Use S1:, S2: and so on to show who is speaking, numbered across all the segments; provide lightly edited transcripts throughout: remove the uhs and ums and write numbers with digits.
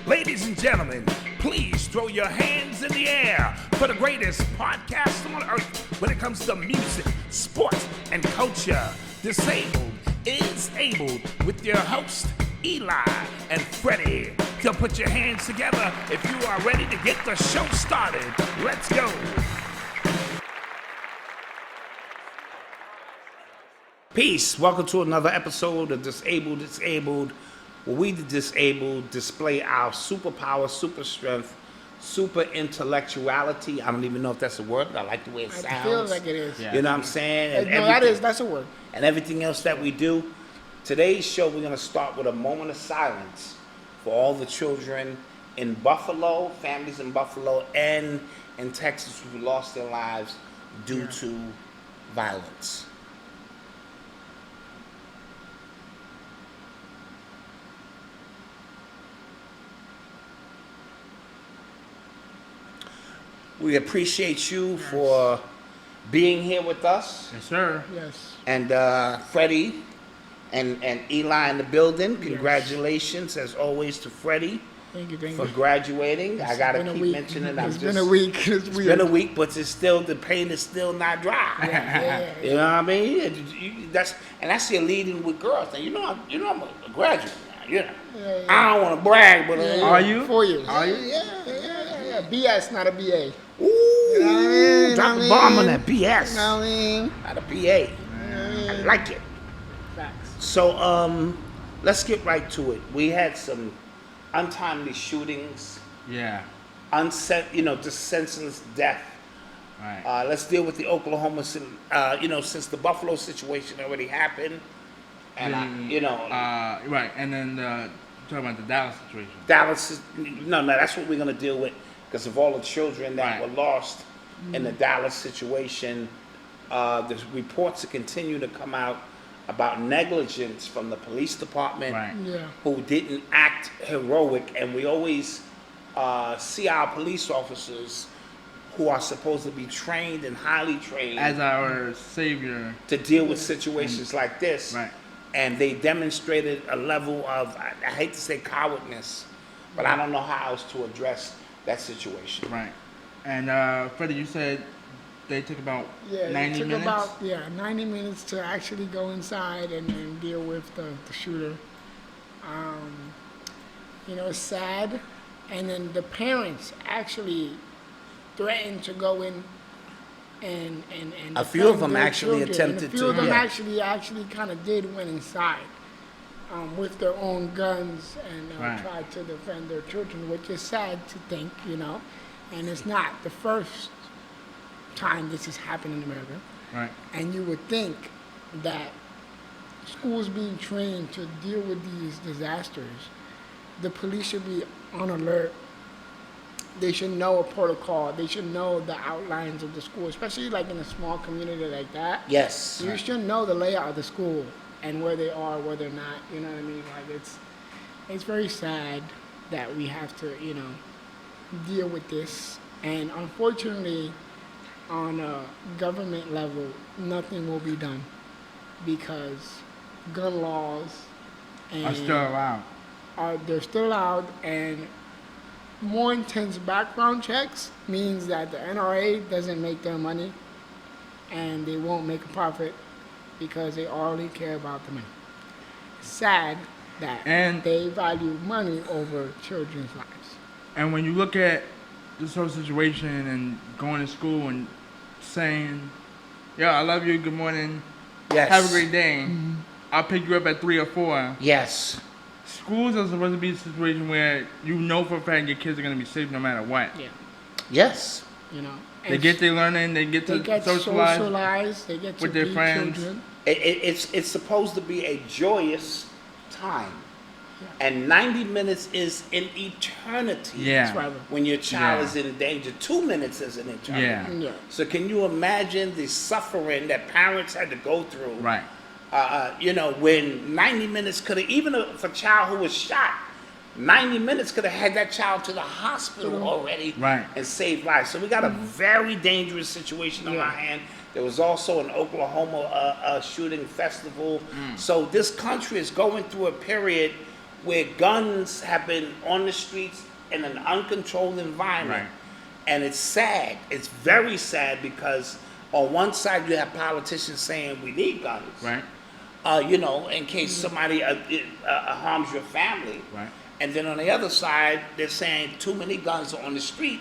S1: Ladies and gentlemen, please throw your hands in the air for the greatest podcast on earth when it comes to music, sports, and culture. Disabled is Abled with your host, Eli and Fredy. So put your hands together if you are ready to get the show started. Let's go. Peace. Welcome to another episode of Disabled, where we, the disabled, display our superpower, super strength, super intellectuality. I don't even know if that's a word, but I like the way it sounds.
S2: I feel like it is.
S1: Yeah. You know what I'm saying?
S2: No, that's a word.
S1: And everything else that we do. Today's show, we're going to start with a moment of silence for all the children in Buffalo, families in Buffalo, and in Texas who lost their lives due to violence. We appreciate you for being here with us.
S3: Yes, sir.
S2: Yes.
S1: And Fredy and Eli in the building. Congratulations, as always, to Fredy.
S2: Thank you
S1: for graduating. I gotta keep mentioning.
S2: It's been a week.
S1: It's been a week, but it's still, the paint is still not dry.
S2: Yeah.
S1: You know what I mean? That's your leading with girls. Now, you know I'm a graduate now. You know.
S2: Yeah.
S1: I don't want to brag, but
S3: are you?
S2: 4 years.
S3: Are you?
S2: Yeah. BS, not a BA.
S1: Ooh,
S2: You know what I mean?
S1: drop the bomb on that BS.
S2: You know what I mean?
S1: Not a BA. I like it.
S2: Facts.
S1: So let's get right to it. We had some untimely shootings.
S3: Yeah.
S1: Just senseless death.
S3: Right.
S1: Let's deal with the Oklahoma, since the Buffalo situation already happened, and
S3: right, and then talking about the Dallas situation.
S1: Dallas. That's what we're gonna deal with because of all the children that were lost in the Dallas situation. The reports that continue to come out about negligence from the police department, who didn't act heroic, and we always see our police officers who are supposed to be trained and highly trained
S3: as our savior
S1: to deal with situations like this.
S3: Right. And
S1: they demonstrated a level of, I hate to say cowardness, but I don't know how else to address that situation.
S3: Right. And Fredy, you said they took about 90 minutes?
S2: It took about 90 minutes to actually go inside and deal with the shooter. It's sad. And then the parents actually threatened to go in and
S1: a few of them actually
S2: children.
S1: attempted to.
S2: A few of them actually kind of went inside with their own guns and tried to defend their children, which is sad to think, And it's not the first time this has happened in America.
S3: Right.
S2: And you would think that schools being trained to deal with these disasters, the police should be on alert. They should know a protocol. They should know the outlines of the school, especially like in a small community like that.
S1: Yes.
S2: You should know the layout of the school and where they are, where they're not. You know what I mean? Like it's very sad that we have to, deal with this. And unfortunately, on a government level, nothing will be done because gun laws
S3: are still allowed.
S2: They're still allowed, and more intense background checks means that the NRA doesn't make their money and they won't make a profit because they only care about the money. Sad that they value money over children's lives.
S3: And when you look at this whole situation and going to school and saying, "Yo, I love you, good morning, have a great day, I'll pick you up at 3 or 4.
S1: Yes.
S3: Schools are supposed to be a situation where you know for a fact your kids are going to be safe no matter what.
S2: Yeah.
S1: Yes.
S3: They get their learning, they get to socialize
S2: they get to
S3: with their friends.
S2: Children.
S1: It's supposed to be a joyous time. Yeah. And 90 minutes is an eternity.
S3: Yeah.
S1: When your child is in danger, 2 minutes is an eternity.
S2: Yeah.
S1: So can you imagine the suffering that parents had to go through?
S3: Right.
S1: When 90 minutes could have, even if a child who was shot, 90 minutes could have had that child to the hospital already and saved lives. So we got a very dangerous situation on our hand. There was also an Oklahoma shooting festival. So this country is going through a period where guns have been on the streets in an uncontrolled environment.
S3: Right.
S1: And it's sad. It's very sad because on one side you have politicians saying we need guns.
S3: Right.
S1: In case somebody harms your family.
S3: Right.
S1: And then on the other side, they're saying too many guns are on the street,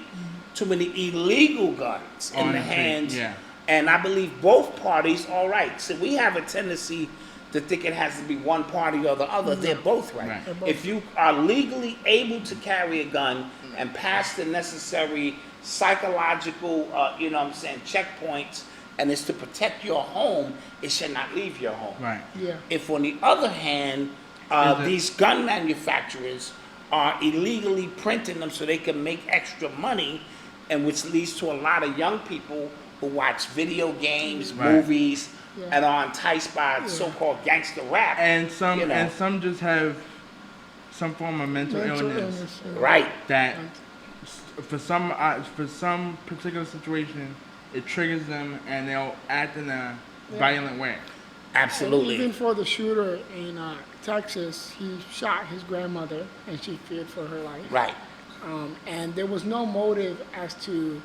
S1: too many illegal guns in the hands.
S3: Yeah.
S1: And I believe both parties are right. So we have a tendency to think it has to be one party or the other. They're both right. If you are legally able to carry a gun and pass the necessary psychological, checkpoints, and it's to protect your home, it should not leave your home.
S3: Right.
S2: Yeah.
S1: If on the other hand, these gun manufacturers are illegally printing them so they can make extra money, and which leads to a lot of young people who watch video games, movies, and are enticed by so-called gangster rap.
S3: And some just have some form of mental illness.
S1: Right.
S3: That for some particular situation, it triggers them and they'll act in a violent way.
S1: Absolutely.
S2: And even for the shooter in Texas, he shot his grandmother and she feared for her life.
S1: Right.
S2: And there was no motive as to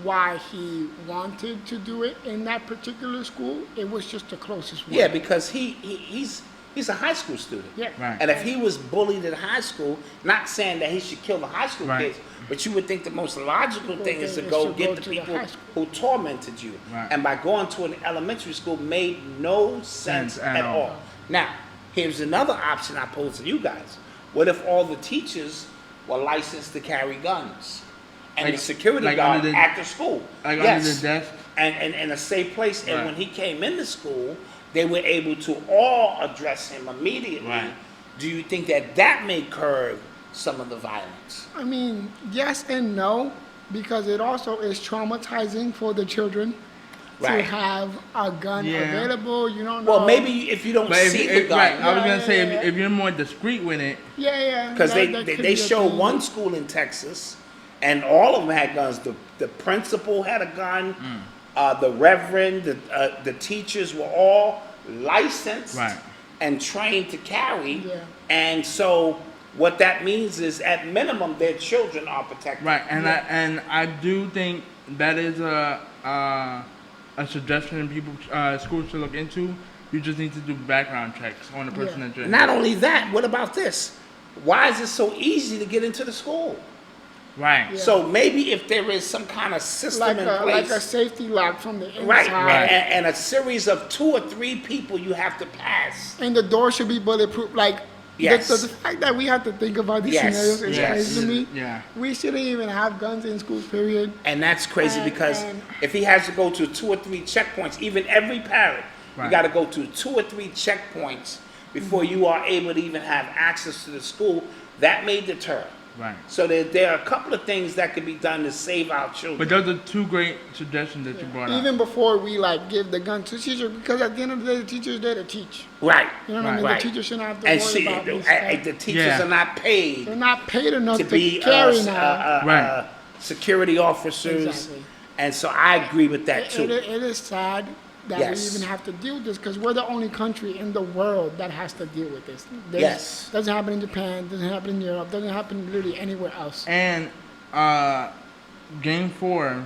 S2: why he wanted to do it in that particular school. It was just the closest one.
S1: Yeah, because he's a high school student.
S2: Yeah.
S3: Right.
S1: And if he was bullied in high school, not saying that he should kill the high school kids, but you would think the most logical thing is to go get the people who tormented you.
S3: Right.
S1: And by going to an elementary school made no sense at all. Now, here's another option I pose to you guys. What if all the teachers were licensed to carry guns? And the security guard at the school.
S3: Under the desk?
S1: And in a safe place. And when he came into school, they were able to all address him immediately.
S3: Right.
S1: Do you think that may curb some of the violence?
S2: I mean, yes and no, because it also is traumatizing for the children to have a gun available. You don't know.
S1: Well, maybe if you don't see the gun.
S3: Right. I was going to say, if you're more discreet with it.
S2: Yeah.
S1: Because they showed one school in Texas, and all of them had guns. The principal had a gun. The reverend, the teachers were all licensed and trained to carry. Yeah. And so what that means is, at minimum, their children are protected.
S3: Right, and I do think that is a suggestion people schools should look into. You just need to do background checks on the person that you're.
S1: Not only that, what about this? Why is it so easy to get into the school?
S3: Right.
S2: Yeah.
S1: So maybe if there is some kind of system in place,
S2: like a safety lock from the inside,
S1: right. And a series of 2 or 3 people you have to pass,
S2: and the door should be bulletproof. Like the fact that we have to think about these scenarios is crazy to me.
S3: Yeah.
S2: We shouldn't even have guns in schools, period.
S1: And that's crazy because if he has to go to 2 or 3 checkpoints, even every parent, you got to go to 2 or 3 checkpoints before you are able to even have access to the school. That may deter.
S3: Right.
S1: So there are a couple of things that could be done to save our children.
S3: But those are 2 great suggestions that you brought up.
S2: Even before we give the gun to the teacher, because at the end of the day, the teacher's there to teach.
S1: Right.
S2: You know what I mean? The teacher shouldn't have to worry about these
S1: the teachers are not paid.
S2: They're not paid enough to
S1: be
S2: carry now.
S1: Security officers.
S2: Exactly.
S1: And so I agree with that too.
S2: It is sad that we even have to deal with this, because we're the only country in the world that has to deal with this. Doesn't happen in Japan, doesn't happen in Europe, doesn't happen literally anywhere else.
S3: And Game 4,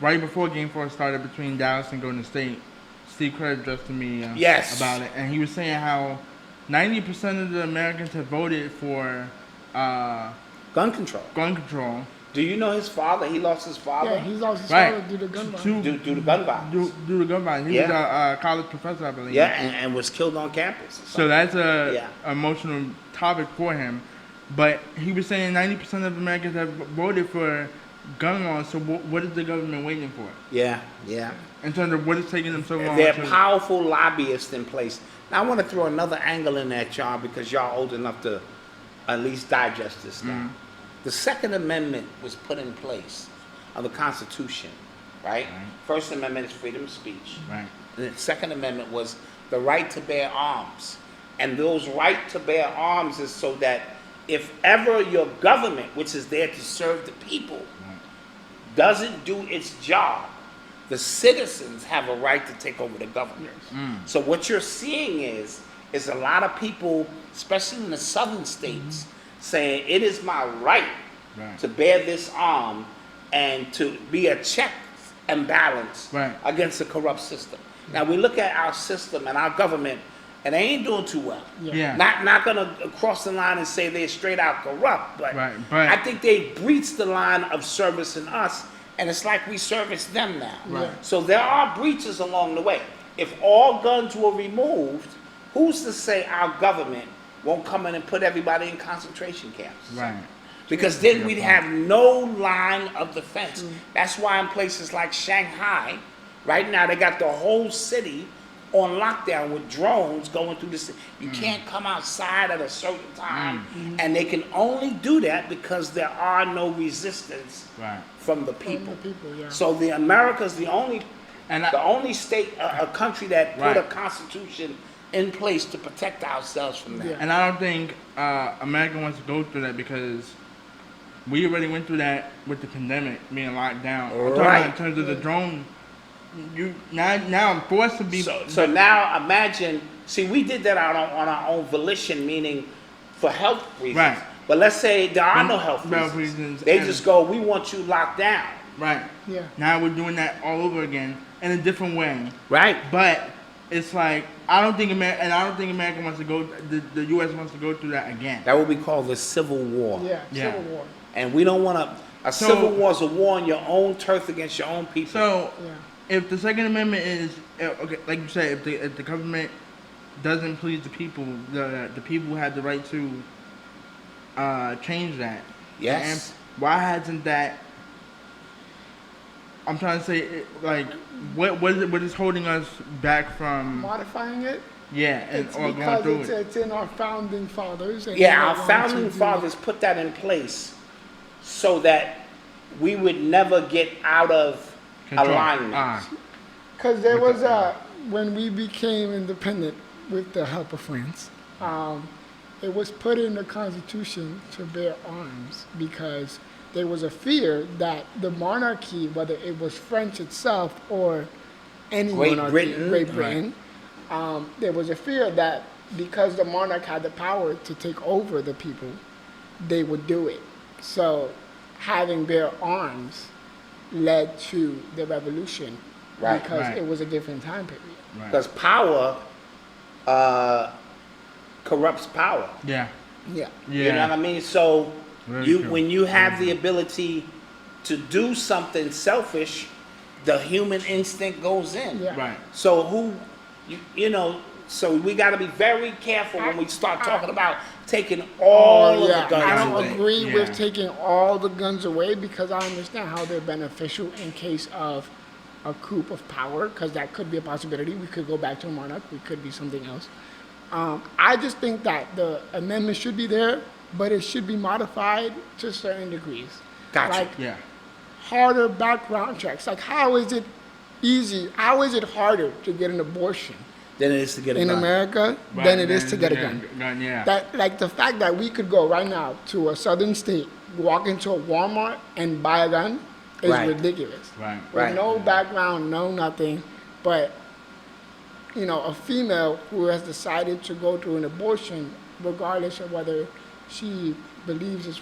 S3: right before Game 4 started between Dallas and Golden State, Steve Kerr addressed the media about it, and he was saying how 90% of the Americans have voted for
S1: gun control. Do you know his father? He lost his father.
S2: Yeah, he lost his father due to gun violence.
S1: Due to gun violence.
S3: Due to gun violence. He was a college professor, I believe.
S1: Yeah, and was killed on campus.
S3: So that's a emotional topic for him. But he was saying 90% of Americans have voted for gun laws. So what is the government waiting for?
S1: Yeah.
S3: In terms of what is taking them so long?
S1: They're powerful lobbyists in place. Now I want to throw another angle in that, y'all, because y'all old enough to at least digest this now. The Second Amendment was put in place of the Constitution, right? First Amendment is freedom of speech.
S3: Right.
S1: And the Second Amendment was the right to bear arms. And those right to bear arms is so that if ever your government, which is there to serve the people, doesn't do its job, the citizens have a right to take over the government. So what you're seeing is is a lot of people, especially in the southern states, saying it is my right to bear this arm and to be a check and balance against a corrupt system. Now we look at our system and our government, and they ain't doing too well. Not gonna cross the line and say they're straight out corrupt, but I think they breached the line of servicing us, and it's like we service them now. So there are breaches along the way. If all guns were removed, who's to say our government won't come in and put everybody in concentration camps? Because then we'd have no line of defense. That's why in places like Shanghai, right now they got the whole city on lockdown with drones going through the city. You can't come outside at a certain time, and they can only do that because there are no resistance from the people. So the America's the only state, a country that put a constitution in place to protect ourselves from that.
S3: And I don't think America wants to go through that because we already went through that with the pandemic being locked down. I'm talking about in terms of the drone. Now I'm forced to be.
S1: So now imagine. See, we did that on our own volition, meaning for health reasons. But let's say there are no health reasons. They just go, we want you locked down.
S3: Now we're doing that all over again in a different way.
S1: But
S3: it's like I don't think America wants to go. The U.S. wants to go through that again.
S1: That would be called the Civil War.
S2: Civil War.
S1: And we don't want to. A civil war is a war on your own turf against your own people.
S3: So, if the Second Amendment is okay, like you said, if the government doesn't please the people, the people have the right to change that.
S1: Yes.
S3: And why hasn't that? I'm trying to say, like, what is holding us back from
S2: modifying it?
S3: It's or
S2: because
S3: going through
S2: it's in our founding fathers. And
S1: our founding fathers put that in place so that we would never get out of alignment.
S2: Because there was when we became independent with the help of France, it was put in the Constitution to bear arms because there was a fear that the monarchy, whether it was French itself or any
S1: Great
S2: monarchy, Great
S1: Britain,
S2: there was a fear that because the monarch had the power to take over the people, they would do it. So having bear arms led to the revolution because it was a different time period.
S1: Because power corrupts power. You know what I mean? So when you have the ability to do something selfish, the human instinct goes in. So so we got to be very careful when we start talking about taking all of the guns away.
S2: I don't agree with taking all the guns away because I understand how they're beneficial in case of a coup of power, because that could be a possibility. We could go back to a monarch. We could be something else. I just think that the amendment should be there, but it should be modified to certain degrees.
S1: Gotcha.
S2: Harder background checks. Like, how is it harder to get an abortion
S1: than it is to get a gun
S2: in America than it is to get a gun?
S3: That,
S2: like, the fact that we could go right now to a southern state, walk into a Walmart and buy a gun is ridiculous. With no background, no nothing, but a female who has decided to go through an abortion, regardless of whether she believes it's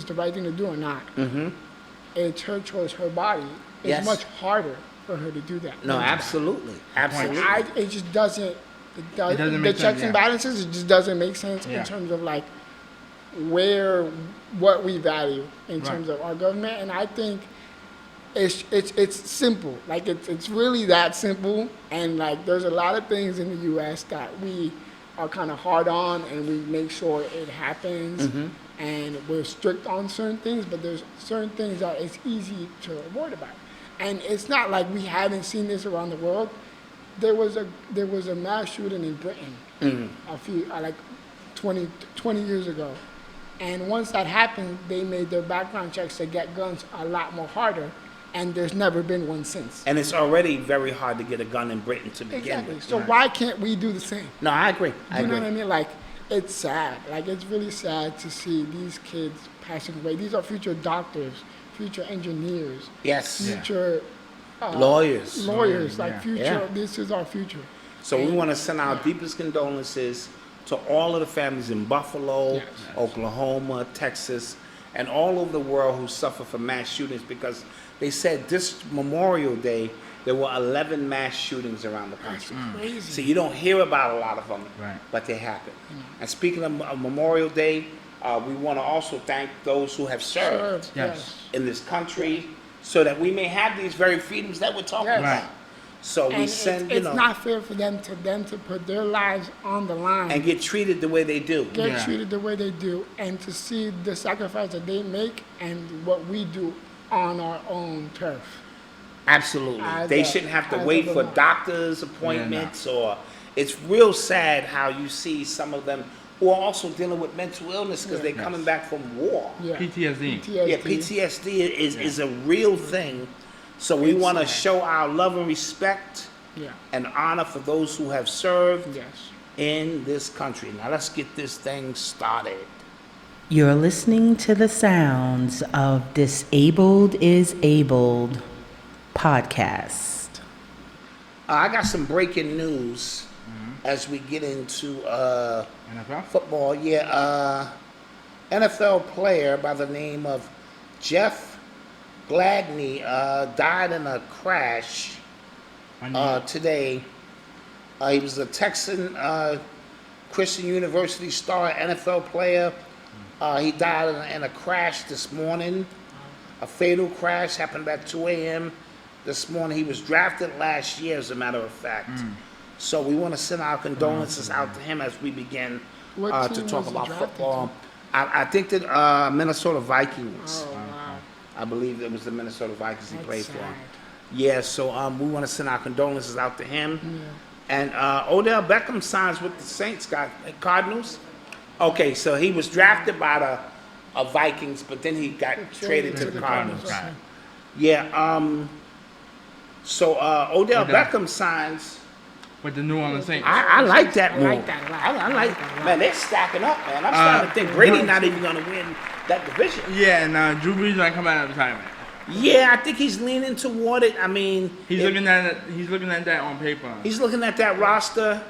S2: the right thing to do or not. It's her choice, her body. It's much harder for her to do that.
S1: No, absolutely.
S2: It just doesn't. The checks and balances. It just doesn't make sense in terms of like what we value in terms of our government, and I think it's simple. Like it's really that simple, and like there's a lot of things in the U.S. that we are kind of hard on, and we make sure it happens, and we're strict on certain things, but there's certain things that it's easy to avoid about. And it's not like we haven't seen this around the world. There was a mass shooting in Britain a few 20 years ago, and once that happened, they made their background checks to get guns a lot more harder. And there's never been one since.
S1: And it's already very hard to get a gun in Britain to begin with.
S2: So why can't we do the same?
S1: No, I agree.
S2: You know what I mean? Like, it's sad. Like, it's really sad to see these kids passing away. These are future doctors, future engineers. Future
S1: lawyers.
S2: Like, future. This is our future.
S1: So we want to send our deepest condolences to all of the families in Buffalo,
S2: Yes.
S1: Oklahoma, Texas, and all over the world who suffer from mass shootings, because they said this Memorial Day there were 11 mass shootings around the country.
S2: Crazy.
S1: So you don't hear about a lot of them,
S3: Right.
S1: but they happen. And speaking of Memorial Day, we want to also thank those who have served
S3: Yes.
S1: in this country, so that we may have these very freedoms that we're talking
S2: Yes.
S1: about.
S3: Right.
S1: So we
S2: And
S1: send,
S2: it's not fair for them to put their lives on the line
S1: and get treated the way they do.
S2: get
S3: Yeah.
S2: treated the way they do, and to see the sacrifice that they make and what we do on our own turf.
S1: Absolutely.
S2: As
S1: They
S2: a-
S1: shouldn't have to
S2: as a
S1: wait for
S2: Vermont.
S1: doctor's appointments, or it's real sad how you see some of them who are also dealing with mental illness because they're
S3: Yes.
S1: coming back from war.
S2: Yeah.
S3: PTSD.
S1: Yeah, PTSD is a real thing. So we
S2: It's
S1: want to
S2: sad.
S1: show our love and respect
S2: Yeah.
S1: and honor for those who have served
S2: Yes.
S1: in this country. Now let's get this thing started.
S4: You're listening to the sounds of Disabled is Abled podcast.
S1: I got some breaking news as we get into
S3: NFL?
S1: football. Yeah, NFL player by the name of Jeff Gladney died in a crash today. He was a Texan Christian University star NFL player. He died in a crash this morning. A fatal crash happened at 2 a.m. this morning. He was drafted last year, as a matter of fact. So we want to send our condolences out to him as we begin
S2: What
S1: to
S2: team
S1: talk
S2: was he
S1: about
S2: drafted
S1: football. I think that Minnesota Vikings.
S2: Oh wow.
S1: I believe it was the Minnesota Vikings he
S2: That's
S1: played
S2: sad.
S1: for. Yeah, so we want to send our condolences out to him. And Odell Beckham signs with the Saints, Cardinals. Okay, so he was drafted by the Vikings, but then he got traded to the Cardinals.
S2: okay.
S1: Yeah, so Odell
S3: Odell.
S1: Beckham signs.
S3: With the New Orleans Saints.
S1: I like that
S2: I
S1: move.
S2: like that a lot.
S1: I
S2: I
S1: like
S2: like that a lot.
S1: man, they're stacking up, man. I'm starting to think Brady not even going to win that division.
S3: Yeah, and Drew Brees might come out of retirement.
S1: Yeah, I think he's leaning toward it. I mean,
S3: He's
S1: if-
S3: looking at it, he's looking at that on paper.
S1: He's looking at that roster.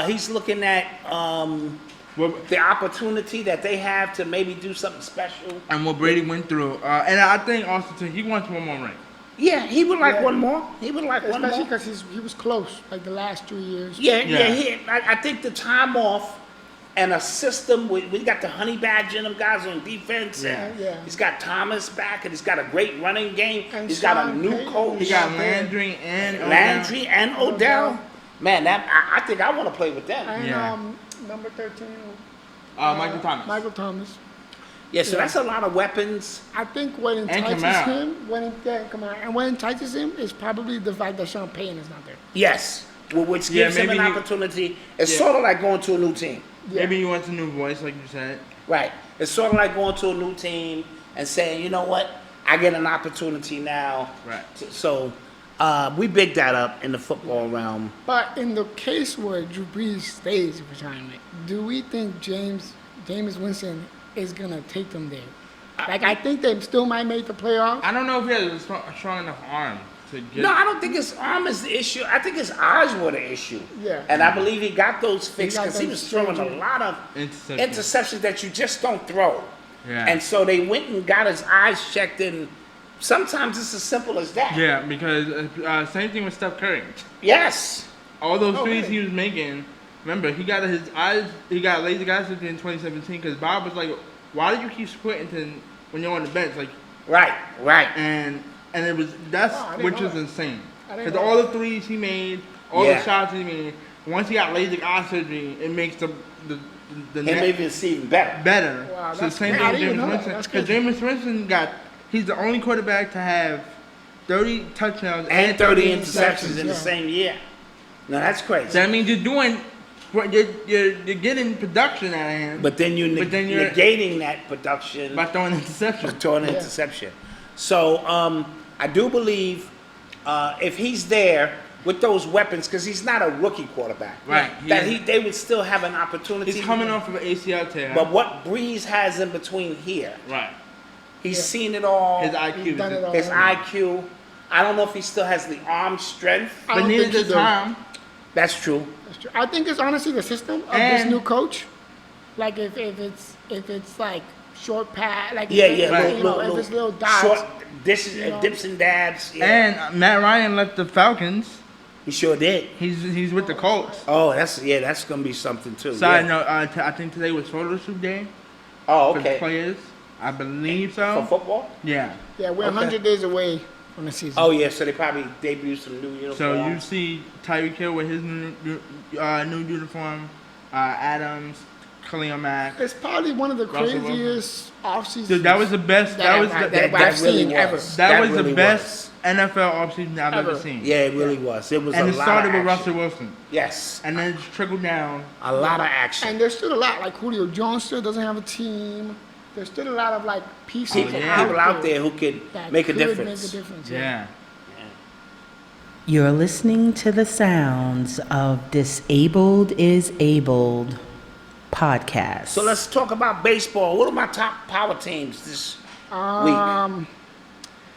S1: He's looking at the opportunity that they have to maybe do something special.
S3: And what Brady went through. And I think also too, he wants one more ring.
S1: Yeah, he would like
S2: Yeah.
S1: one more. He would like one
S2: Especially
S1: more.
S2: because he was close, like the last 3 years.
S1: Yeah.
S3: Yeah.
S1: I think the time off and a system. We got the honey badger and them guys on defense. And
S2: Yeah.
S1: He's got Thomas back, and he's got a great running game.
S2: And
S1: He's got a
S2: Sean
S1: new
S2: Payton.
S1: coach.
S3: He got
S2: Yeah.
S3: Landry and
S1: Landry and Odell.
S2: Odell.
S1: Man, I think I want to play with them.
S2: And
S3: Yeah.
S2: number 13,
S3: Michael Thomas.
S2: Michael Thomas.
S1: Yeah, so
S2: Yeah.
S1: that's a lot of weapons.
S2: I think what entices
S3: Kamara.
S2: him, what entices him is probably the fact that Sean Payton is not there.
S1: Yes, which
S3: Yeah,
S1: gives him an
S3: maybe he-
S1: opportunity. It's
S3: Yeah.
S1: sort of like going to a new team.
S2: Yeah.
S3: Maybe he wants a new voice, like you said.
S1: Right. It's sort of like going to a new team and saying, you know what, I get an opportunity now.
S3: Right.
S1: So we big that up in the football realm.
S2: But in the case where Drew Brees stays in retirement, do we think James Winston is gonna take them there? Like I think they still might make the playoffs.
S3: I don't know if he has a strong enough arm to get.
S1: No, I don't think his arm is the issue. I think his eyes were the issue.
S2: Yeah.
S1: And I believe he got those fixed
S2: got
S1: because he
S2: those
S1: was throwing a
S2: surgery.
S1: lot of
S3: Interceptions.
S1: interceptions that you just don't throw.
S3: Yeah.
S1: And so they went and got his eyes checked, and sometimes it's as simple as that.
S3: Yeah, because same thing with Steph Curry.
S1: Yes.
S3: All those threes
S2: really?
S3: he was making. Remember, he got his eyes. He got laser eye surgery in 2017 because Bob was like, "Why do you keep squinting when you're on the bench?" Like,
S1: Right.
S3: and it was
S2: Oh, I didn't
S3: which
S2: know
S3: was
S2: that.
S3: insane.
S2: I didn't
S3: Because
S2: know
S3: all
S2: that.
S3: the threes he made, all
S1: Yeah.
S3: the shots he made. Once he got laser eye surgery, it makes the
S1: Him
S3: net
S1: even see even better.
S3: better.
S2: Wow,
S3: So
S2: that's
S3: same
S2: crazy. I
S3: thing with
S2: didn't
S3: James
S2: know that.
S3: Winston.
S2: That's
S3: Because
S2: crazy.
S3: James Winston he's the only quarterback to have 30 touchdowns
S1: And 30 interceptions in the
S2: yeah.
S1: same year. No, that's crazy.
S3: That means you're getting production out of him,
S1: But then you're
S3: But then you're-
S1: negating that production
S3: by throwing interceptions.
S1: throwing an interception. So I do believe if he's there with those weapons, because he's not a rookie quarterback,
S3: Right,
S1: they would still have an opportunity.
S3: He's coming off of an ACL tear.
S1: But what Breeze has in between here,
S3: Right.
S1: he's
S2: Yeah.
S1: seen it all.
S3: His IQ.
S2: He's done it all.
S1: His IQ. I don't know if he still has the arm strength.
S2: I
S3: But
S2: don't
S3: neither
S2: think he
S3: does
S2: do.
S3: Tom.
S1: That's true.
S2: That's true. I think it's honestly the system of this new coach. Like if it's like short pass, like
S1: Yeah,
S2: if,
S1: yeah.
S2: if, you know, if it's little dots.
S1: Short dishes,
S2: you know.
S1: dips and dabs. Yeah.
S3: And Matt Ryan left the Falcons.
S1: He sure did.
S3: He's with the Colts.
S1: Oh, that's gonna be something too.
S3: Side
S1: yeah.
S3: note, I think today was photo shoot day
S1: Oh,
S3: for the
S1: okay.
S3: players. I believe so.
S1: For football?
S3: Yeah.
S2: Yeah, we're
S1: Okay.
S2: 100 days away from the season.
S1: Oh yeah, so they probably debuted some new uniforms.
S3: So you see Tyreek Hill with his new uniform, Adams, Khalil Mack.
S2: It's probably one of the
S3: Russell
S2: craziest offseasons.
S3: Dude, that was the best. That was
S2: I've
S1: really
S2: seen ever.
S1: was.
S3: that was
S1: really
S3: the best NFL offseason I've ever seen.
S1: Yeah, it really was. It was
S3: And
S1: a
S3: it
S1: lot
S3: started
S1: of
S3: with
S1: action.
S3: Russell Wilson,
S1: Yes,
S3: and then it trickled down.
S1: a lot of action.
S2: And there's still a lot. Like Julio Jones still doesn't have a team. There's still a lot of like pieces.
S1: People,
S3: yeah.
S1: people out there who could
S2: that
S1: make a
S2: could
S1: difference.
S2: Make a difference.
S3: Yeah.
S4: You're listening to the sounds of Disabled is Abled podcast.
S1: So let's talk about baseball. What are my top power teams this week?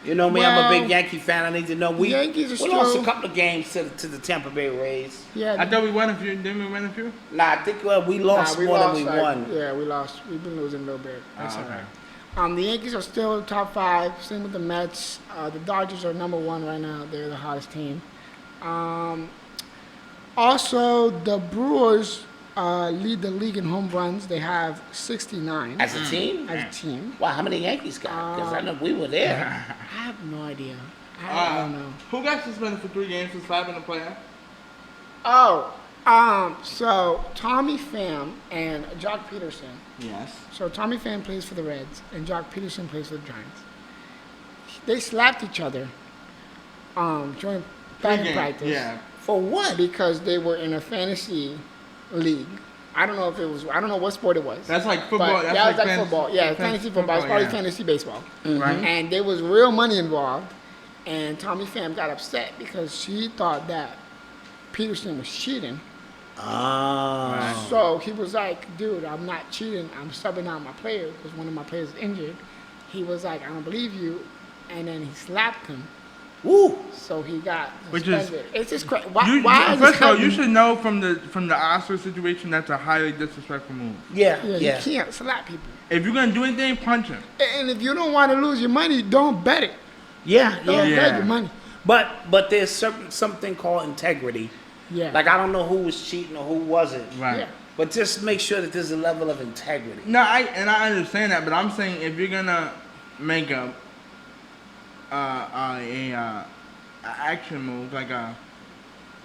S1: You know me, I'm a
S2: well,
S1: big Yankee fan. I need to know. We
S2: Yankees are
S1: lost
S2: still-
S1: a couple of games to the Tampa Bay Rays.
S2: Yeah.
S3: I thought we won a few. Didn't we win a few?
S1: Nah, I think we lost more than we won.
S2: Yeah, we lost. We've been losing a little bit. That's
S3: Oh,
S2: all
S3: okay.
S2: right. The Yankees are still top 5. Same with the Mets. The Dodgers are number 1 right now. They're the hottest team. Also, the Brewers lead the league in home runs. They have 69
S1: As a team?
S2: as a team.
S1: Wow, how many Yankees got? Because I know we were there.
S2: I have no idea. I don't know.
S3: Who got suspended for 3 games for slapping a player?
S2: So Tommy Pham and Jock Peterson.
S3: Yes.
S2: So Tommy Pham plays for the Reds and Jock Peterson plays for the Giants. They slapped each other during batting practice.
S3: Yeah.
S1: For what?
S2: Because they were in a fantasy league. I don't know what sport it was.
S3: That's like football.
S2: But
S3: That's
S2: that was like football. Yeah, fantasy football. It's probably
S3: yeah.
S2: fantasy baseball.
S3: Right.
S2: And there was real money involved. And Tommy Pham got upset because she thought that Peterson was cheating.
S1: Ah.
S2: So he was like, dude, I'm not cheating. I'm subbing out my player because one of my players is injured. He was like, I don't believe you. And then he slapped him.
S1: Woo.
S2: So he got
S3: Which is-
S2: suspended. It's just crazy. Why is
S3: First
S2: this
S3: of all, you
S2: happening?
S3: should know from the Oscar situation that's a highly disrespectful move.
S1: Yeah,
S2: Yeah,
S1: yeah.
S2: you can't slap people.
S3: If you're gonna do anything, punch him.
S2: And if you don't want to lose your money, don't bet it.
S1: Yeah,
S2: Don't
S1: yeah.
S2: bet your money.
S1: But there's something called integrity.
S2: Yeah.
S1: Like I don't know who was cheating or who wasn't.
S3: Right.
S2: Yeah.
S1: But just make sure that there's a level of integrity.
S3: No, I understand that, but I'm saying if you're gonna make a action move like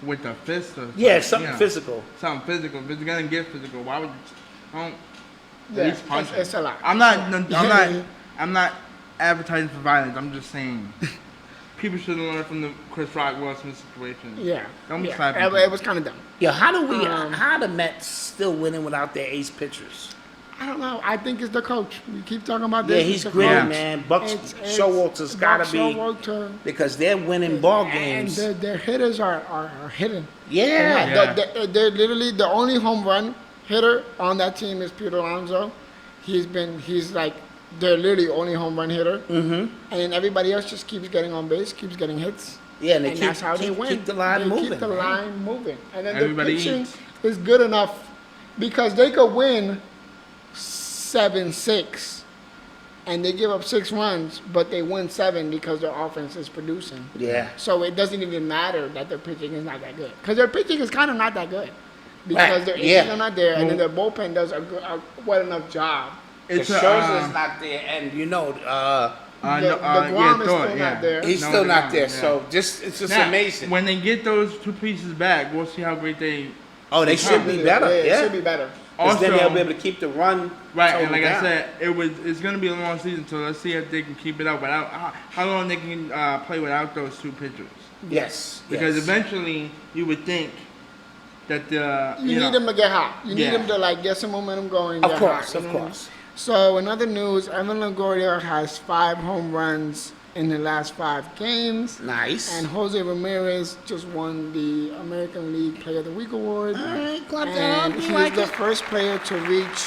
S3: with the fist or
S1: Yeah, something
S3: you know,
S1: physical.
S3: something physical. If it's gonna get physical, why would you? Don't
S2: Yeah,
S3: at least punch him.
S2: it's a lot.
S3: I'm not advertising for violence. I'm just saying people should learn from the Chris Rock Will Smith situation.
S2: Yeah.
S3: Don't be
S2: yeah.
S3: slapping
S2: It
S3: people.
S2: was kind of dumb.
S1: Yeah, how are the Mets still winning without their ace pitchers?
S2: I don't know. I think it's the coach. We keep talking about
S1: Yeah,
S2: this.
S1: he's
S2: It's the
S1: gritty,
S2: coach.
S1: man. Buck
S2: It's
S1: Showalter's got to
S2: Buck
S1: be
S2: Showalter.
S1: because they're winning ball
S2: And
S1: games.
S2: their hitters are hitting.
S1: Yeah.
S2: They're literally the only home run hitter on that team is Peter Alonso. They're literally only home run hitter. Mm-hmm. And everybody else just keeps getting on base, keeps getting hits.
S1: Yeah, and they
S2: that's how they win.
S1: keep the line
S2: they
S1: moving.
S2: Keep the
S1: man.
S2: line moving. And then
S3: Everybody
S2: the pitching
S3: eats.
S2: is good enough because they could win 7-6 and they give up 6 runs, but they win 7 because their offense is producing.
S1: Yeah.
S2: So it doesn't even matter that their pitching is not that good. Because their pitching is kind of not that good. Because
S1: Right,
S2: their
S1: yeah.
S2: aces are not there, and then their bullpen does a well enough job.
S3: It's
S1: The
S3: a,
S1: Scherzer's not there, and
S2: The Guam is
S3: Thor,
S2: still not there.
S1: he's
S3: No,
S1: still
S3: the
S1: not
S3: Guam,
S1: there.
S3: yeah.
S1: So it's just
S3: Now,
S1: amazing.
S3: When they get those 2 pieces back, we'll see how great they.
S1: Oh, they should be better.
S2: It
S1: Yeah.
S2: should be better.
S1: Because then they'll
S3: Also-
S1: be able to keep the run.
S3: Right,
S1: total
S3: and like
S1: down.
S3: I said, it's gonna be a long season, so let's see if they can keep it up without how long they can play without those 2 pitchers.
S1: Yes.
S3: Because
S1: yes.
S3: eventually you would think that the
S2: You need them to get hot. You need
S3: Yeah.
S2: them to get some momentum going.
S1: Of
S2: get
S1: course,
S2: hot,
S1: of
S2: you know?
S1: course.
S2: So in other news, Evan Longoria has 5 home runs in the last 5 games.
S1: Nice.
S2: And Jose Ramirez just won the American League Player of the Week award.
S1: All right, clap that
S2: And
S1: up.
S2: he's
S1: You like
S2: the
S1: it?
S2: first player to reach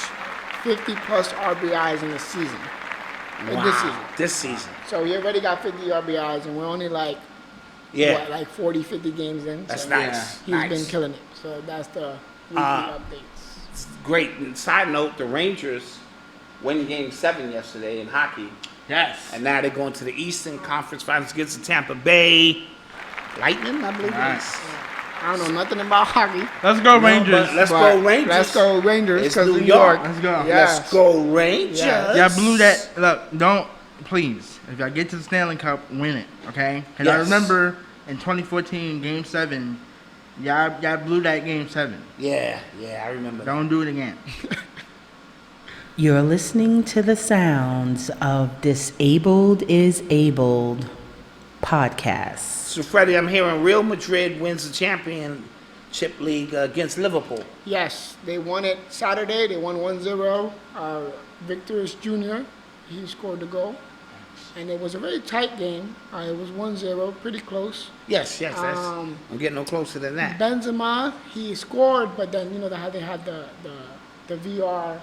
S2: 50-plus RBIs in a season.
S1: Wow.
S2: This season.
S1: This season.
S2: So he already got 50 RBIs, and we're only like 40, 50 games in.
S1: That's
S2: so
S1: nice.
S2: He's been killing it. So that's the weekly updates.
S1: Great. And side note, the Rangers won Game 7 yesterday in hockey.
S3: Yes.
S1: And now they're going to the Eastern Conference Finals against the Tampa Bay Lightning, I believe it is.
S2: I don't know nothing about hockey.
S3: Let's go Rangers.
S1: Let's go Rangers.
S2: Let's go Rangers.
S1: It's
S2: Because
S1: New
S2: New
S1: York.
S2: York.
S3: Let's go.
S2: Yes.
S1: Let's go Rangers.
S2: Yeah.
S3: Y'all blew that. Look, don't, please. If y'all get to the Stanley Cup, win it, okay? Because I
S1: Yes.
S3: remember in 2014, Game 7, y'all blew that Game 7.
S1: Yeah, I remember that.
S3: Don't do it again.
S4: You're listening to the sounds of Disabled is Abled podcast.
S1: So, Freddie, I'm hearing Real Madrid wins the championship league against Liverpool.
S2: Yes, they won it Saturday. They won 1-0. Victor's Jr., he scored the goal. And it was a very tight game. It was 1-0, pretty close.
S1: Yes. I'm getting no closer than that.
S2: Benzema, he scored, but then, you know, how they had the VR.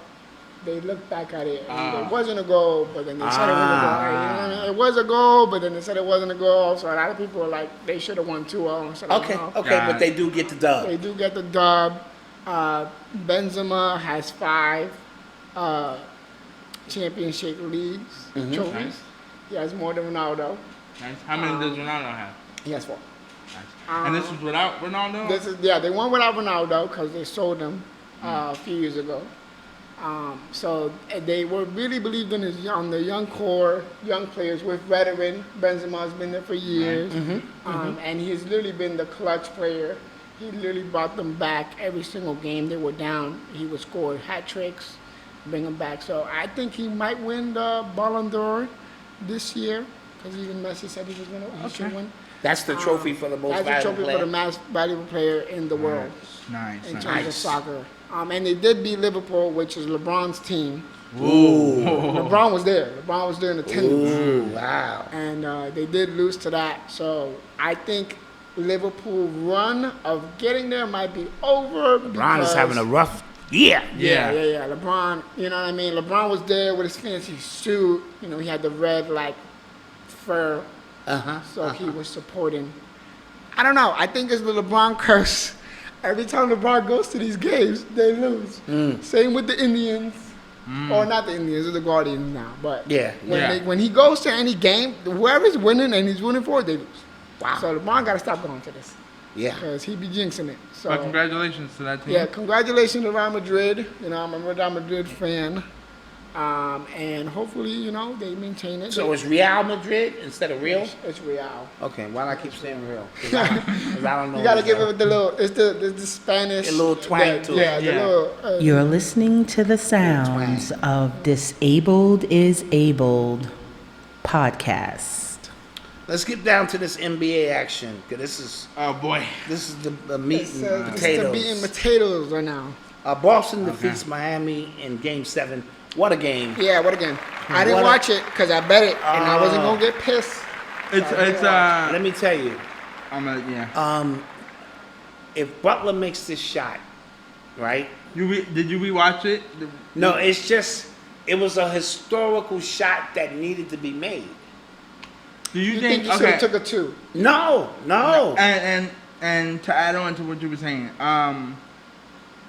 S2: They looked back at it, and it wasn't a goal, but then they said it was a goal. You know what I mean? It was a goal, but then they said it wasn't a goal. So a lot of people were like, they should have won 2-0 instead of
S1: Okay,
S2: 1-0.
S1: but they do get the dub.
S2: They do get the dub. Benzema has 5 championship leagues trophies.
S3: Nice.
S2: He has more than Ronaldo.
S3: Nice. How many does Ronaldo have?
S2: He has 4.
S3: Nice. And this was without Ronaldo?
S2: They won without Ronaldo because they sold him a few years ago. So they were really believed on the young core, young players with veteran. Benzema's been there for years, and he's literally been the clutch player. He literally brought them back every single game they were down. He would score hat tricks, bring them back. So I think he might win the Ballon d'Or this year because even Messi said he should win.
S1: That's the trophy for the most valuable player.
S2: That's the trophy for the most valuable player in the world
S3: Nice.
S2: in terms of soccer. And they did beat Liverpool, which is LeBron's team.
S1: Ooh.
S2: LeBron was there. LeBron was there in attendance.
S1: Ooh, wow.
S2: And they did lose to that. So I think Liverpool run of getting there might be over.
S1: LeBron is having a rough year.
S2: Yeah. LeBron, you know what I mean? LeBron was there with his fancy suit. You know, he had the red, like, fur. So he was supporting. I don't know. I think it's the LeBron curse. Every time LeBron goes to these games, they lose. Same with the Indians. Or not the Indians, it's the Guardians now. But when he goes to any game, whoever's winning and he's winning for it, they lose.
S1: Wow.
S2: So LeBron got to stop going to this.
S1: Yeah.
S2: Because he be jinxing it. So,
S3: But congratulations to that team.
S2: yeah, congratulations to Real Madrid. You know, I'm a Real Madrid fan. And hopefully, you know, they maintain it.
S1: So it's Real Madrid instead of Real?
S2: It's Real.
S1: Okay, why do I keep saying Real? 'Cause I don't know.
S2: You gotta give it the little, it's the Spanish.
S1: A little twang to it.
S2: Yeah, the little.
S4: You're listening to the sounds of Disabled is Abled podcast.
S1: Let's get down to this NBA action. 'Cause this is the meat and
S2: It's
S1: potatoes.
S2: the meat and potatoes right now.
S1: Boston defeats Miami in Game 7. What a game!
S2: Yeah, what again? I didn't watch it because I bet it, and I wasn't gonna get pissed.
S1: Let me tell you.
S3: Yeah.
S1: If Butler makes this shot, right?
S3: Did you rewatch it?
S1: No, it's just it was a historical shot that needed to be made.
S3: Do
S2: You think you should have took a 2?
S1: No.
S3: And to add on to what you were saying,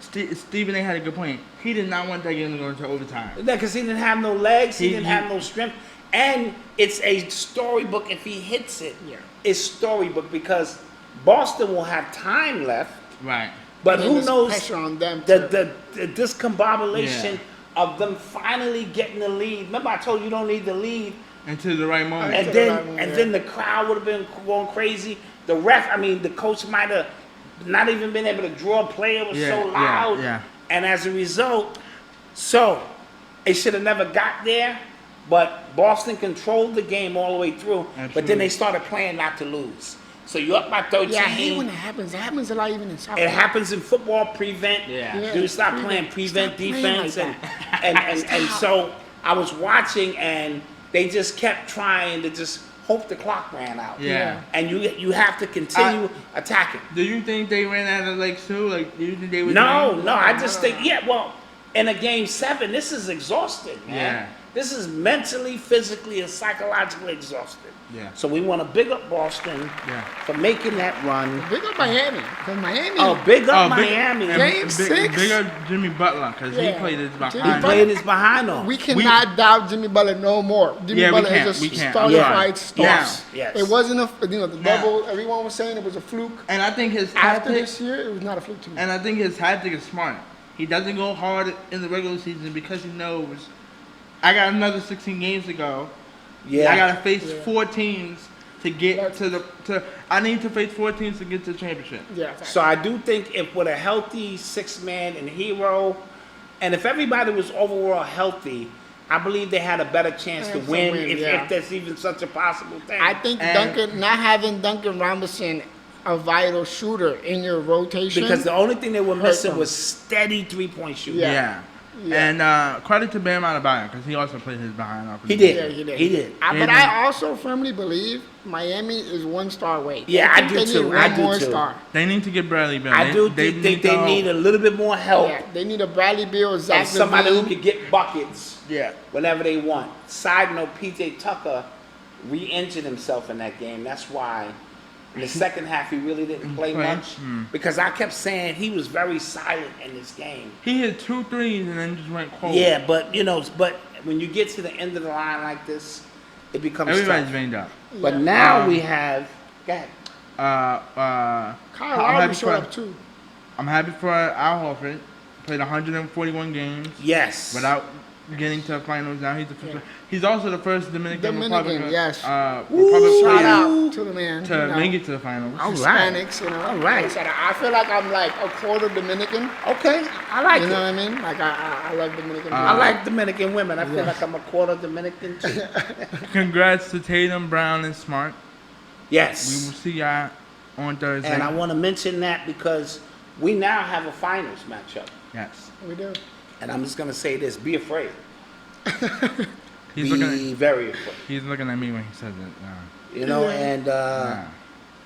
S3: Stephen A. had a good point. He did not want that game to go into overtime.
S1: Because he didn't have no legs, he didn't have no strength. And it's a storybook if he hits it.
S2: Yeah.
S1: It's storybook because Boston will have time left.
S3: Right.
S1: But
S2: And
S1: who
S2: there's
S1: knows
S2: pressure on them
S1: the discombobulation of them finally getting the lead. Remember I told you don't need the lead.
S3: Into the right moment.
S1: And then the crowd would have been going crazy. The coach might have not even been able to draw a play. It was so loud.
S3: Yeah.
S1: And as a result, it should have never got there. But Boston controlled the game all the way through.
S3: Absolutely.
S1: But then they started playing not to lose. So you're up by 13.
S2: Yeah, I hate when it happens. It happens a lot even in soccer.
S1: It happens in football, prevent.
S3: Yeah.
S1: Dude, stop playing prevent
S2: Stop playing
S1: defense.
S2: like
S1: and so I was watching and they just kept trying to just hope the clock ran out.
S3: Yeah.
S1: And you have to continue attacking.
S3: Do you think they ran out of legs too? Like, do you think they would?
S1: No, I just think, in a Game 7, this is exhausting, man.
S3: Yeah.
S1: This is mentally, physically, and psychologically exhausted.
S3: Yeah.
S1: So we want to big up Boston for making that run.
S2: Big up Miami, because Miami.
S1: Oh, big up Miami.
S2: Game 6.
S3: Big up Jimmy Butler, because he played his behind.
S1: He played his behind on.
S2: We cannot doubt Jimmy Butler no more. Jimmy Butler is a starting fight star.
S1: Yes.
S2: It wasn't the double. Everyone was saying it was a fluke.
S3: And I think his
S2: After
S3: tactic,
S2: this year, it was not a fluke to me.
S3: and I think his tactic is smart. He doesn't go hard in the regular season because he knows I got another 16 games to go.
S1: Yeah.
S3: I gotta face 4 teams to get to. I need to face 4 teams to get to the championship.
S2: Yeah.
S1: So I do think if with a healthy 6-man and Hero, and if everybody was overall healthy, I believe they had a better chance to win, if that's even such a possible thing.
S2: I think not having Duncan Robinson a vital shooter in your rotation.
S1: Because the only thing they were missing was steady 3-point shooting.
S3: Yeah. And credit to Bam Adebayo because he also played his behind off.
S1: He did.
S2: But I also firmly believe Miami is 1 star away.
S1: Yeah, I do too.
S3: They need to get Bradley Beal.
S1: I do think they need a little bit more help.
S2: Yeah, they need a Bradley Beal, Zach
S1: somebody who
S2: LaVine.
S1: can get buckets. Whenever they want. Side note: PJ Tucker re-injured himself in that game. That's why. In the second half, he really didn't play much because I kept saying he was very silent in this game.
S3: He hit 2 threes and then just went cold.
S1: Yeah, but when you get to the end of the line like this, it becomes
S3: everybody's
S1: tough.
S3: banged up.
S1: But now we have. Go ahead.
S2: Kyle Lowry showed up too.
S3: I'm happy for Al Horford. Played 141 games.
S1: Yes.
S3: Without getting to the finals. Now he's also the first Dominican Republican.
S2: Yes.
S3: Republic
S2: Shout
S3: player
S2: out to the man.
S3: to make it to the finals.
S1: All right.
S2: Hispanics,
S1: All right.
S2: I feel like I'm like a quarter Dominican.
S1: Okay. I like it.
S2: You know what I mean? Like I love Dominican.
S1: I like Dominican women. I feel like I'm a quarter Dominican too.
S3: Congrats to Tatum, Brown, and Smart.
S1: Yes.
S3: We will see y'all on Thursday.
S1: And I want to mention that because we now have a finals matchup.
S3: Yes.
S2: We do.
S1: And I'm just going to say this. Be afraid.
S3: He's
S1: be very afraid.
S3: He's looking at me when he says it.
S1: You know, and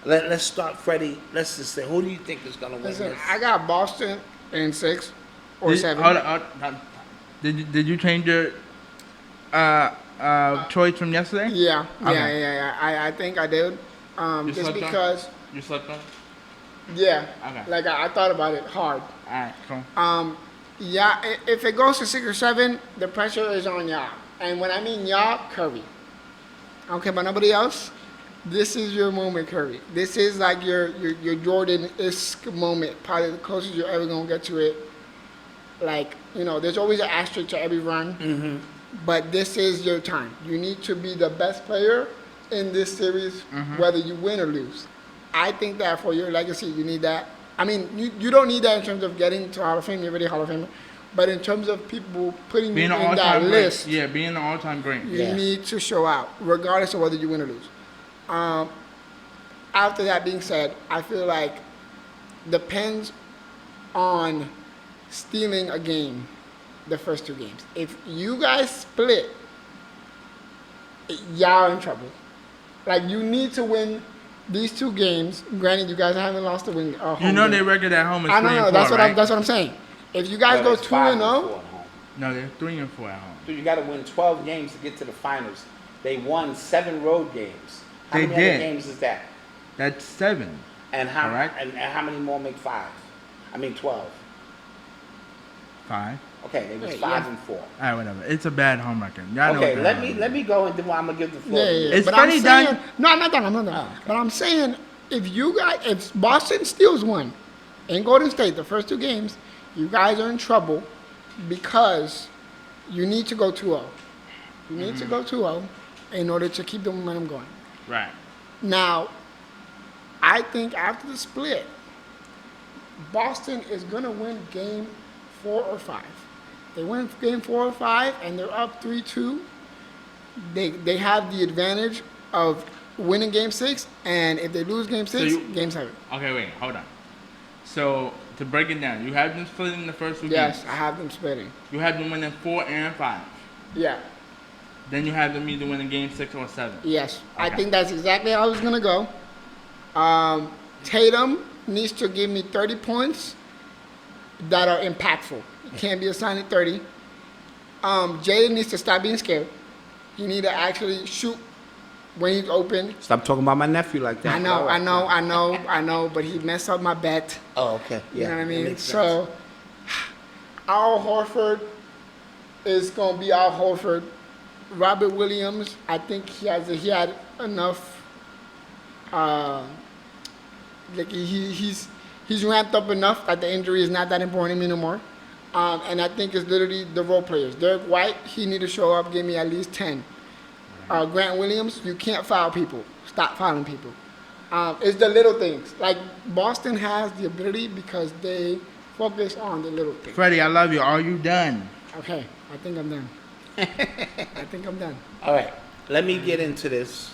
S1: let's start, Fredy. Let's just say, who do you think is going to win
S2: Listen,
S1: this?
S2: I got Boston in 6 or 7.
S3: Hold on. Did you change your choice from yesterday?
S2: Yeah.
S3: Okay.
S2: I think I did.
S3: You
S2: Just
S3: slept
S2: because.
S3: You slept on?
S2: Yeah.
S3: Okay.
S2: Like I thought about it hard.
S3: All right, cool.
S2: Yeah, if it goes to 6 or 7, the pressure is on y'all. And when I mean y'all, Curry. I don't care about nobody else. This is your moment, Curry. This is like your Jordan-esque moment. Probably the closest you're ever going to get to it. Like, there's always an asterisk to every run.
S1: Mm-hmm.
S2: But this is your time. You need to be the best player in this series, whether you win or lose. I think that for your legacy, you need that. I mean, you don't need that in terms of getting to Hall of Fame. You're already Hall of Famer. But in terms of people putting you in that list,
S3: being an all-time great.
S2: You need to show out, regardless of whether you win or lose. After that being said, I feel like depends on stealing a game, the first 2 games. If you guys split, y'all in trouble. Like, you need to win these 2 games. Granted, you guys haven't lost a win.
S3: Their record at home is 3-4,
S2: I know. That's
S3: right?
S2: what I'm saying. If you guys go 2-0,
S3: no, they're 3-4 at home.
S1: So you got to win 12 games to get to the finals. They won 7 road games. How
S3: They
S1: many
S3: did.
S1: other games is that?
S3: That's 7.
S1: And how
S3: Correct.
S1: and how many more make 5? I mean 12.
S3: 5.
S1: Okay, they was 5 and 4.
S3: All right, whatever. It's a bad home record. Y'all know
S1: Okay,
S3: what
S1: let me go and then I'm gonna give the floor. to you.
S3: It's
S2: but
S3: funny
S2: I'm saying,
S3: done.
S2: no, I'm not done.
S1: okay.
S2: But I'm saying, if Boston steals one in Golden State, the first 2 games, you guys are in trouble because you need to go 2-0. You need to go 2-0 in order to keep the momentum going.
S3: Right.
S2: Now, I think after the split, Boston is going to win game 4 or 5. They win game 4 or 5 and they're up 3-2. They have the advantage of winning game 6, and if they lose game 6, game 7.
S3: Okay, wait, hold on. So, to break it down, you have them splitting the first 2 games.
S2: Yes, I have them splitting.
S3: You have them winning 4 and 5.
S2: Yeah.
S3: Then you have them either winning game 6 or 7.
S2: Yes.
S3: Okay.
S2: I think that's exactly how I was going to go. Tatum needs to give me 30 points that are impactful. It can't be a solid 30. Jay needs to stop being scared. He need to actually shoot when he's open.
S1: Stop talking about my nephew like that.
S2: I know, but he messed up my bet.
S1: Oh, okay. Yeah,
S2: You know what I
S1: that
S2: mean?
S1: makes sense.
S2: So, Al Horford is going to be Al Horford. Robert Williams, I think he had enough. He's ramped up enough that the injury is not that important to me no more. And I think it's literally the role players. Derek White, he need to show up, give me at least 10. Grant Williams, you can't foul people. Stop fouling people. It's the little things. Like Boston has the ability because they focus on the little things.
S3: Fredy, I love you. Are you done?
S2: Okay, I think I'm done.
S1: All right, let me get into this,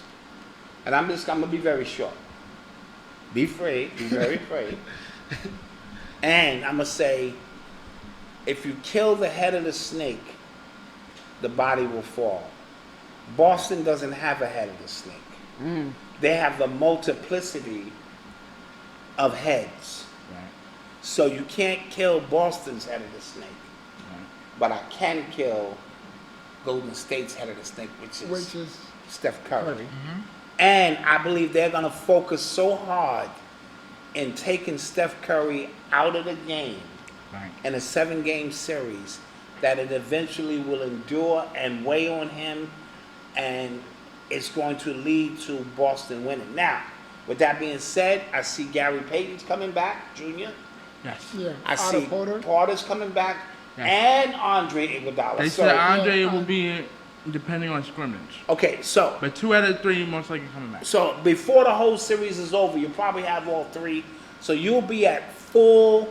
S1: and I'm gonna be very short. Be very afraid. And I'm gonna say, if you kill the head of the snake, the body will fall. Boston doesn't have a head of the snake. They have the multiplicity of heads.
S3: Right.
S1: So you can't kill Boston's head of the snake.
S3: Right.
S1: But I can kill Golden State's head of the snake, which is Steph Curry. And I believe they're going to focus so hard in taking Steph Curry out of the game in a 7-game series that it eventually will endure and weigh on him, and it's going to lead to Boston winning. Now, with that being said, I see Gary Payton's coming back, Jr.
S3: Yes.
S2: Yeah.
S1: I see Porter's coming back, and Andre Iguodala.
S3: They said Andre will be depending on scrimmage.
S1: Okay, so.
S3: But 2 out of 3 most likely coming back.
S1: So before the whole series is over, you'll probably have all 3. So you'll be at full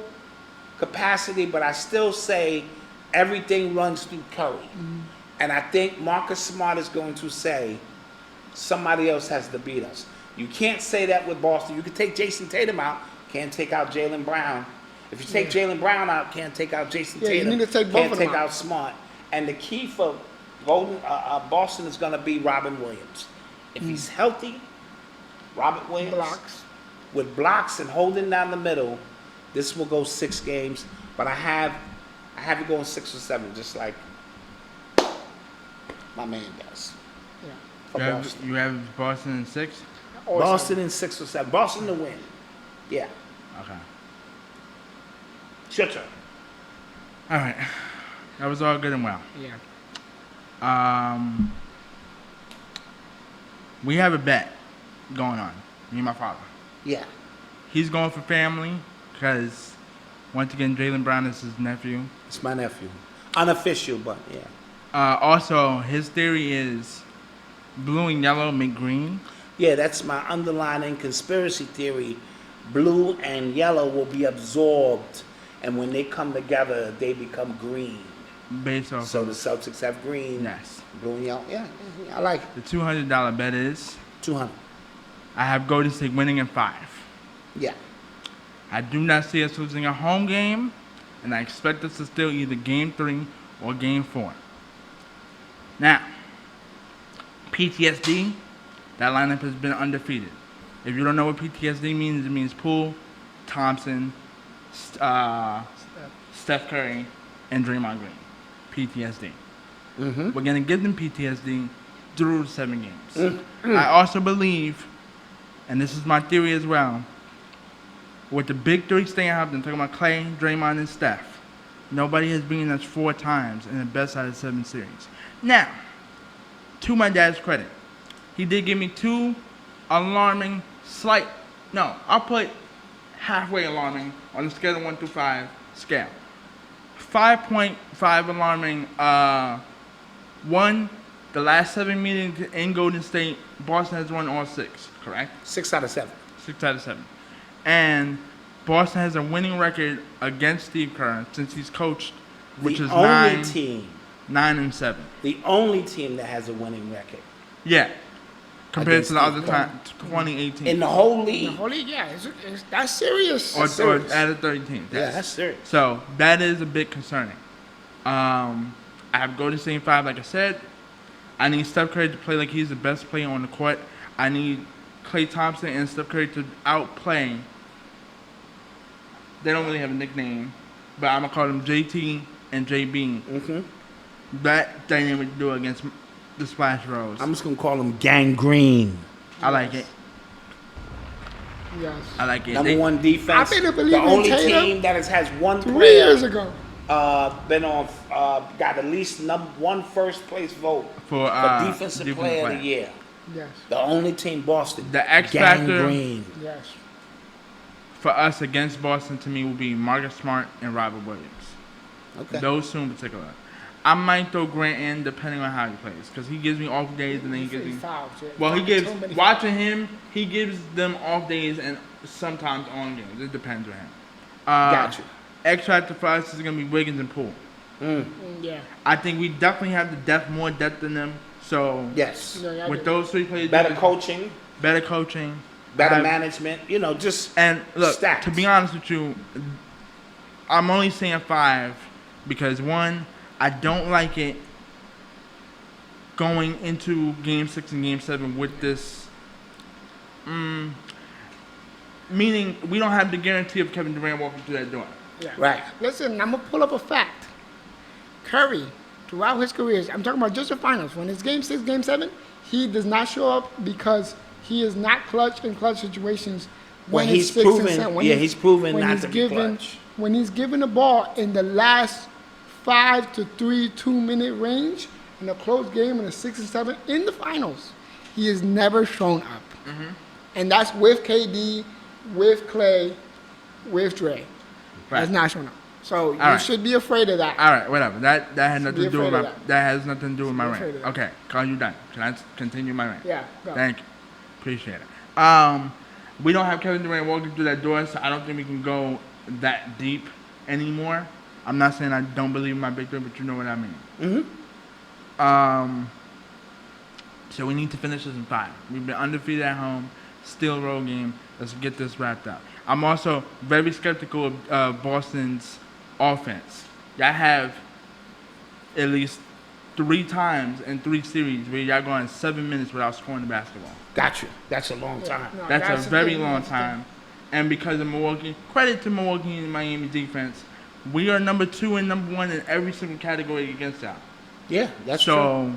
S1: capacity, but I still say everything runs through Curry. And I think Marcus Smart is going to say somebody else has to beat us. You can't say that with Boston. You can take Jason Tatum out, can't take out Jaylen Brown. If you take Jaylen Brown out, can't take out Jason Tatum.
S2: You need to take both
S1: can't
S2: of them
S1: take out Smart. And the key for Boston is going to be Robin Williams. If he's healthy, Robert Williams with blocks and holding down the middle, this will go 6 games. But I have it going 6 or 7, just like my man does.
S2: Yeah.
S1: For Boston.
S3: You have Boston in 6?
S1: Boston in 6 or 7. Boston to win. Yeah.
S3: Okay.
S1: It's your turn.
S3: All right. That was all good and well.
S2: Yeah.
S3: We have a bet going on, me and my father.
S1: Yeah.
S3: He's going for family because, once again, Jaylen Brown is his nephew.
S1: It's my nephew. Unofficial, but yeah.
S3: Also, his theory is blue and yellow make green.
S1: Yeah, that's my underlying conspiracy theory. Blue and yellow will be absorbed, and when they come together, they become green.
S3: Based off
S1: So the Celtics have green.
S3: Yes.
S1: Blue and yellow. Yeah, I like it.
S3: The $200 bet is
S1: 200.
S3: I have Golden State winning in 5.
S1: Yeah.
S3: I do not see us losing a home game, and I expect us to steal either Game 3 or Game 4. Now, PTSD, that lineup has been undefeated. If you don't know what PTSD means, it means Poole, Thompson, Steph Curry, and Draymond Green. PTSD. We're going to give them PTSD through 7 games. I also believe, and this is my theory as well, with the big 3 staying out, I'm talking about Clay, Draymond, and Steph, nobody has beaten us 4 times in the best out of 7 series. Now, to my dad's credit, he did give me 2 alarming, I'll put halfway alarming on the scale of 1 through 5 scale. 5.5 alarming. 1, the last 7 meetings in Golden State, Boston has won all 6, correct?
S1: 6 out of 7.
S3: 6 out of 7. And Boston has a winning record against Steve Kerr since he's coached, which is 9 and 7.
S1: The only team that has a winning record.
S3: Yeah. Compared
S1: Against
S3: to the other
S1: Steve
S3: time, 2018.
S1: In the whole league.
S2: The whole league, yeah. That's serious.
S3: Or
S1: serious.
S3: out of 30 teams.
S1: Yeah, that's serious.
S3: So that is a bit concerning. I have Golden State in 5, like I said. I need Steph Curry to play like he's the best player on the court. I need Klay Thompson and Steph Curry to outplay. They don't really have a nickname, but I'm going to call them JT and JB. that dynamic duo against the Splash Bros.
S1: I'm just gonna call them gangrene.
S3: I like it.
S2: Yes.
S3: I like it.
S1: Number one defense.
S2: I believe
S1: the
S2: in
S1: only
S2: Tatum
S1: team that has one
S2: 3
S1: player
S2: years ago.
S1: been on got at least one first place vote
S3: for
S1: defensive player of the year.
S2: Yes.
S1: The only team, Boston.
S3: The X factor.
S1: Gangrene.
S2: Yes.
S3: For us against Boston, to me, will be Marcus Smart and Robert Williams.
S1: Okay.
S3: Those two in particular. I might throw Grant in depending on how he plays, because he gives me off days and then he gives me. Well, he gives watching him. He gives them off days and sometimes on games. It depends on him.
S1: Gotcha.
S3: X factor for us is gonna be Wiggins and Poole.
S2: Yeah.
S3: I think we definitely have more depth than them. So
S1: Yes.
S3: with those three players,
S1: Better coaching.
S3: Better
S1: Management. Just
S3: and look.
S1: stats.
S3: To be honest with you, I'm only saying 5 because one, I don't like it going into Game 6 and Game 7 with this. Meaning we don't have the guarantee of Kevin Durant walking through that door.
S2: Yeah.
S1: Right.
S2: Listen, I'm gonna pull up a fact. Curry, throughout his career, I'm talking about just the finals. When it's Game 6, Game 7, he does not show up because he is not clutch in clutch situations.
S1: When
S2: it's
S1: he's
S2: 6
S1: proven,
S2: and 7.
S1: he's proven
S2: when
S1: not
S2: he's
S1: to be
S2: given,
S1: clutch.
S2: When he's given the ball in the last 5 to 3 2-minute range in a close game in a 6 and 7 in the finals, he has never shown up. And that's with KD, with Clay, with Dre.
S3: Right.
S2: Has not shown up. So you
S3: right.
S2: should be afraid of that.
S3: All right, whatever. That had nothing to do with
S2: afraid
S3: my.
S2: of
S3: That has nothing to do with my
S2: afraid
S3: rant.
S2: of that.
S3: Okay, Carl, you done. Can I continue my rant?
S2: Yeah. Go.
S3: Thank you. Appreciate it. We don't have Kevin Durant walking through that door, so I don't think we can go that deep anymore. I'm not saying I don't believe in my big three, but you know what I mean. So we need to finish this in 5. We've been undefeated at home, still road game. Let's get this wrapped up. I'm also very skeptical of Boston's offense. Y'all have at least 3 times in 3 series where y'all going 7 minutes without scoring the basketball.
S1: Gotcha. That's a long time.
S2: No,
S3: That's a very
S2: the thing,
S3: long
S2: that's the
S3: time. And because of Milwaukee, credit to Milwaukee and Miami defense, we are number 2 and number 1 in every single category against y'all.
S1: Yeah, that's true.
S3: So,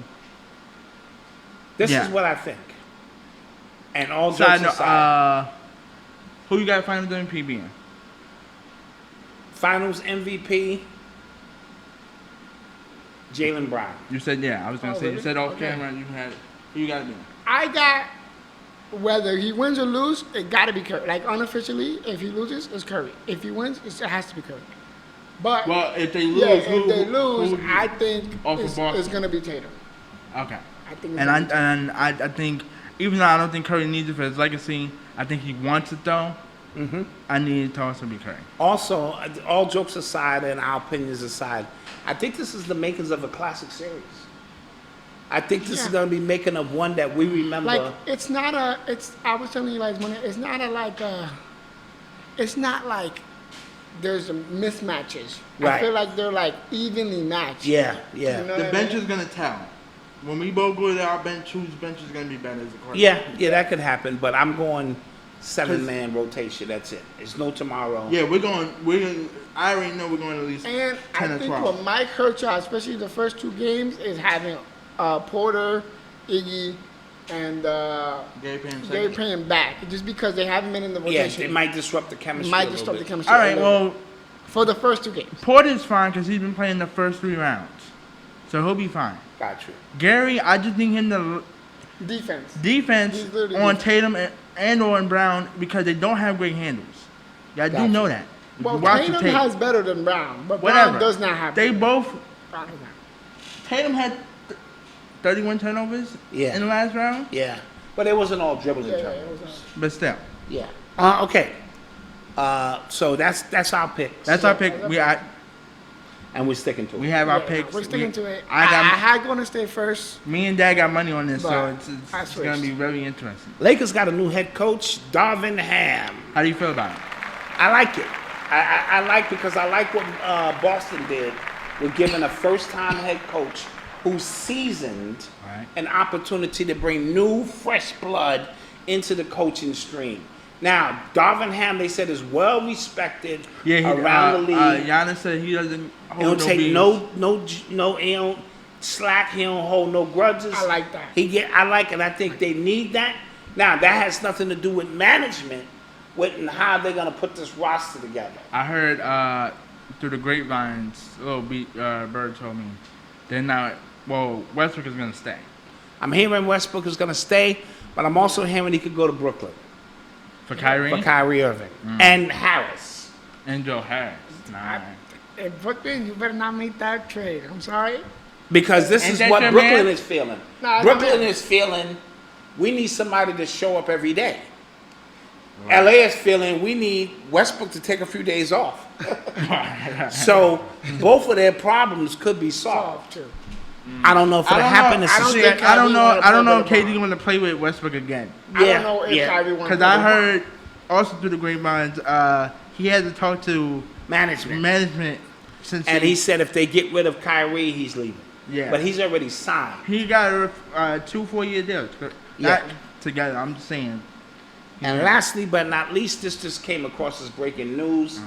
S1: This
S3: yeah.
S1: is what I think. And all jokes
S3: side note,
S1: aside,
S3: who you got Finals MVP being?
S1: Finals MVP, Jaylen Brown.
S3: You said, yeah, I was going to say,
S2: really?
S3: you said off
S2: Okay.
S3: camera, you had, who you got it being?
S2: I got, whether he wins or lose, it got to be Curry. Like unofficially, if he loses, it's Curry. If he wins, it has to be Curry. But
S3: Well, if they lose,
S2: yeah,
S3: who,
S2: if they lose,
S3: who,
S2: I think
S3: off of
S2: it's
S3: Boston?
S2: going to be Tatum.
S3: Okay.
S2: I think it's
S3: And
S2: gonna be Tatum.
S3: I think, even though I don't think Curry needs it for his legacy, I think he wants it though. I need it to also be Curry.
S1: Also, all jokes aside and our opinions aside, I think this is the makings of a classic series. I think this is
S2: Yeah.
S1: going to be making of one that we remember.
S2: Like it's not a. It's. I was telling you guys, it's not a like. It's not like there's a mismatches.
S1: Right.
S2: I feel like they're like evenly matched.
S1: Yeah, yeah.
S2: You know
S3: The
S2: what I
S3: bench
S2: mean?
S3: is going to tell. When we both go to our bench, whose bench is going to be better as a quarterback?
S1: Yeah, that could happen, but I'm going 7-man rotation. That's it. It's no tomorrow.
S3: Yeah, I already know we're going at least
S2: And
S3: 10
S2: I
S3: or
S2: think
S3: 12.
S2: what might hurt y'all, especially the first 2 games, is having Porter, Iggy, and
S3: Gary
S2: Payne back. Just because they haven't been in the
S1: Yeah,
S2: rotation.
S1: it might disrupt the chemistry.
S2: Might
S1: a
S2: just
S1: little
S2: stop the
S1: bit.
S2: chemistry.
S3: All right,
S2: a little bit.
S3: well,
S2: For the first 2 games.
S3: Porter's fine because he's been playing the first 3 rounds. So he'll be fine.
S1: Got you.
S3: Gary, I just need him to
S2: Defense.
S3: defense
S2: He's literally
S3: on
S2: defense.
S3: Tatum and on Brown because they don't have great handles. Y'all do
S1: Gotcha.
S3: know that. If
S2: Well,
S3: you watch the
S2: Tatum
S3: tape.
S2: has better than Brown, but
S3: Whatever.
S2: Brown does not have
S3: They
S2: better.
S3: both.
S2: Brown does not.
S3: Tatum had 31 turnovers
S1: Yeah.
S3: in the last round,
S1: Yeah, but it wasn't all dribbling
S2: Yeah, it
S1: turnovers.
S2: was,
S3: but still,
S1: Yeah. Okay. So that's our pick.
S3: that's our pick.
S1: And we're sticking to it.
S3: We have our
S2: yeah,
S3: picks.
S2: We're sticking to it.
S3: I
S2: I
S3: got
S2: had Golden State first.
S3: me and Dad got money on this, so
S2: But
S3: it's
S2: I
S3: going to be
S2: switched.
S3: very interesting.
S1: Lakers got a new head coach, Darvin Ham.
S3: How do you feel about it?
S1: I like it. I like because I like what Boston did with giving a first-time head coach who's seasoned
S3: Right.
S1: an opportunity to bring new, fresh blood into the coaching stream. Now, Darvin Ham, they said, is well respected
S3: Yeah,
S1: around the league.
S3: Giannis said he doesn't
S1: He don't
S3: hold no
S1: take
S3: beef.
S1: no. He slack. He don't hold no grudges.
S2: I like that.
S1: I like it. I think they need that. Now, that has nothing to do with management, with how they're going to put this roster together.
S3: I heard through the grapevines, Bird told me, they're not, Westbrook is going to stay.
S1: I'm hearing Westbrook is going to stay, but I'm also hearing he could go to Brooklyn.
S3: For Kyrie?
S1: For Kyrie Irving. And Harris.
S3: And Joe Harris. Nah.
S2: In Brooklyn, you better not make that trade. I'm sorry.
S1: Because this
S3: Ain't
S1: is
S3: that
S1: what
S3: your
S1: Brooklyn
S3: man?
S1: is feeling.
S2: Nah,
S1: Brooklyn
S2: man.
S1: is feeling, we need somebody to show up every day. Right. LA is feeling, we need Westbrook to take a few days off. So both of their problems could be solved.
S2: Too.
S1: I don't know if it'll happen.
S3: I don't know if KD going to play with Westbrook again.
S2: I don't know if Kyrie wants to.
S3: Because I heard also through the grapevines, he had to talk to management
S1: and he said if they get rid of Kyrie, he's leaving.
S3: Yeah.
S1: But he's already signed.
S3: He got 2 4-year deals. Not together. I'm just saying.
S1: And lastly, but not least, this just came across as breaking news.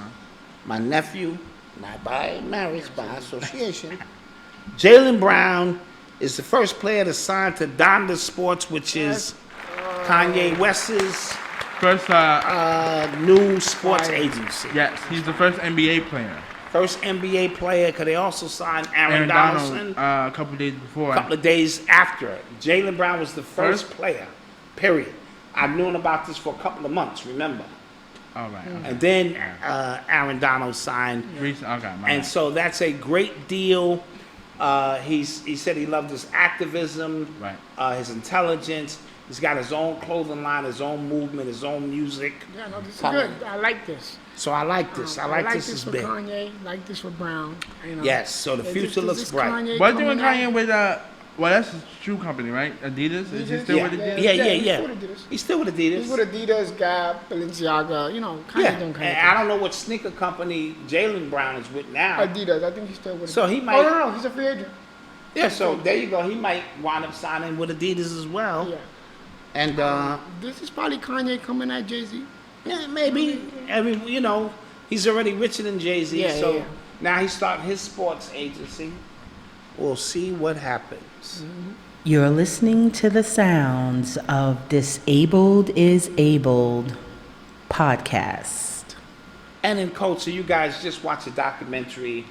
S1: My nephew, not by marriage, by association, Jaylen Brown is the first player to sign to Donda Sports, which is Kanye West's
S3: first
S1: new sports agency.
S3: Yes, he's the first NBA player.
S1: First NBA player, because they also signed Aaron Donaldson
S3: a couple of days before.
S1: A couple of days after. Jaylen Brown was the first player, period. I've known about this for a couple of months, remember?
S3: All right. Okay.
S1: And then Aaron Donald signed. And so that's a great deal. He said he loved his activism, his intelligence. He's got his own clothing line, his own movement, his own music.
S2: Yeah, no, this is good. I like this.
S1: So I like this. I like this is big.
S2: Kanye, like this for Brown. You know,
S1: yes, so the future looks bright.
S3: What's doing Kanye with that's his shoe company, right? Adidas? Is he still with Adidas?
S1: Yeah. He's still with Adidas.
S2: He's with Adidas, Gap, Balenciaga, Kanye doing Kanye.
S1: And I don't know what sneaker company Jaylen Brown is with now.
S2: Adidas, I think he's still with Adidas.
S1: So he might.
S2: Oh, no, he's a free agent.
S1: Yeah, so there you go. He might wind up signing with Adidas as well.
S2: Yeah.
S1: And
S2: this is probably Kanye coming at Jay-Z.
S1: Yeah, maybe. I mean, he's already richer than Jay-Z. Now he's starting his sports agency. We'll see what happens.
S4: You're listening to the sounds of Disabled is Abled podcast.
S1: And in culture, you guys just watched a documentary.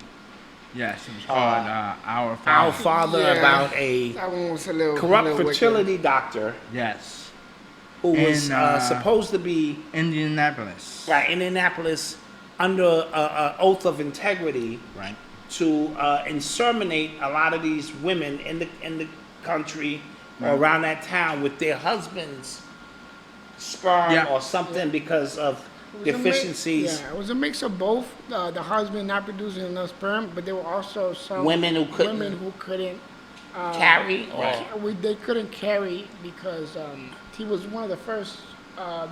S3: Yes, it was called Our Father.
S1: Our Father, about a corrupt fertility doctor.
S3: Yes.
S1: Who was supposed to be
S3: Indianapolis.
S1: Right, Indianapolis, under an oath of integrity.
S3: Right.
S1: To inseminate a lot of these women in the country or around that town with their husband's sperm or something because of deficiencies.
S2: It was a mix of both. The husband not producing enough sperm, but there were also some
S1: women who couldn't carry.
S2: They couldn't carry because he was one of the first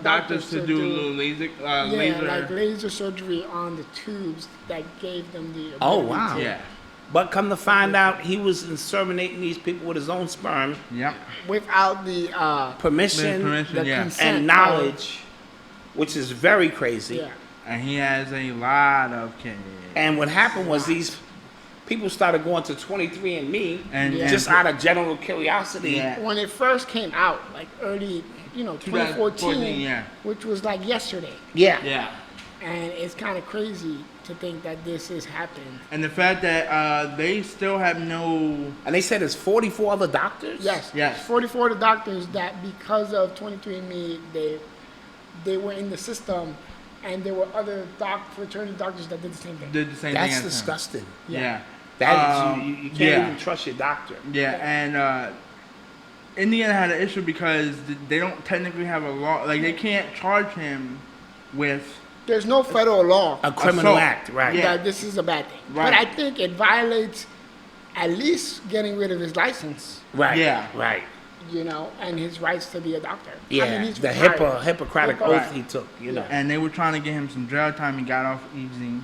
S3: doctors to do laser.
S2: Like laser surgery on the tubes that gave them the ability.
S1: Oh wow!
S3: Yeah.
S1: But come to find out, he was inseminating these people with his own sperm.
S3: Yep.
S2: Without the
S1: permission
S2: the consent
S1: and knowledge, which is very crazy.
S2: Yeah.
S3: And he has a lot of kids.
S1: And what happened was these people started going to 23andMe
S3: and
S1: just out of general curiosity.
S2: Yeah. When it first came out, like early, 2014, which was like yesterday.
S1: Yeah.
S3: Yeah.
S2: And it's kind of crazy to think that this has happened.
S3: And the fact that they still have no...
S1: And they said it's 44 other doctors?
S2: Yes. 44 other doctors that because of 23andMe, they were in the system, and there were other fraternity doctors that did the same thing.
S1: That's disgusting.
S3: Yeah.
S1: That you can't even trust your doctor.
S3: Yeah, and Indiana had an issue because they don't technically have a law. Like, they can't charge him with...
S2: There's no federal law.
S1: A criminal act, right.
S2: That this is a bad thing.
S3: Right.
S2: But I think it violates at least getting rid of his license.
S1: Right.
S3: Yeah.
S1: Right.
S2: And his rights to be a doctor.
S1: Yeah,
S2: I mean, he's
S1: the Hippocratic oath he took,
S3: And they were trying to get him some jail time. He got off easy.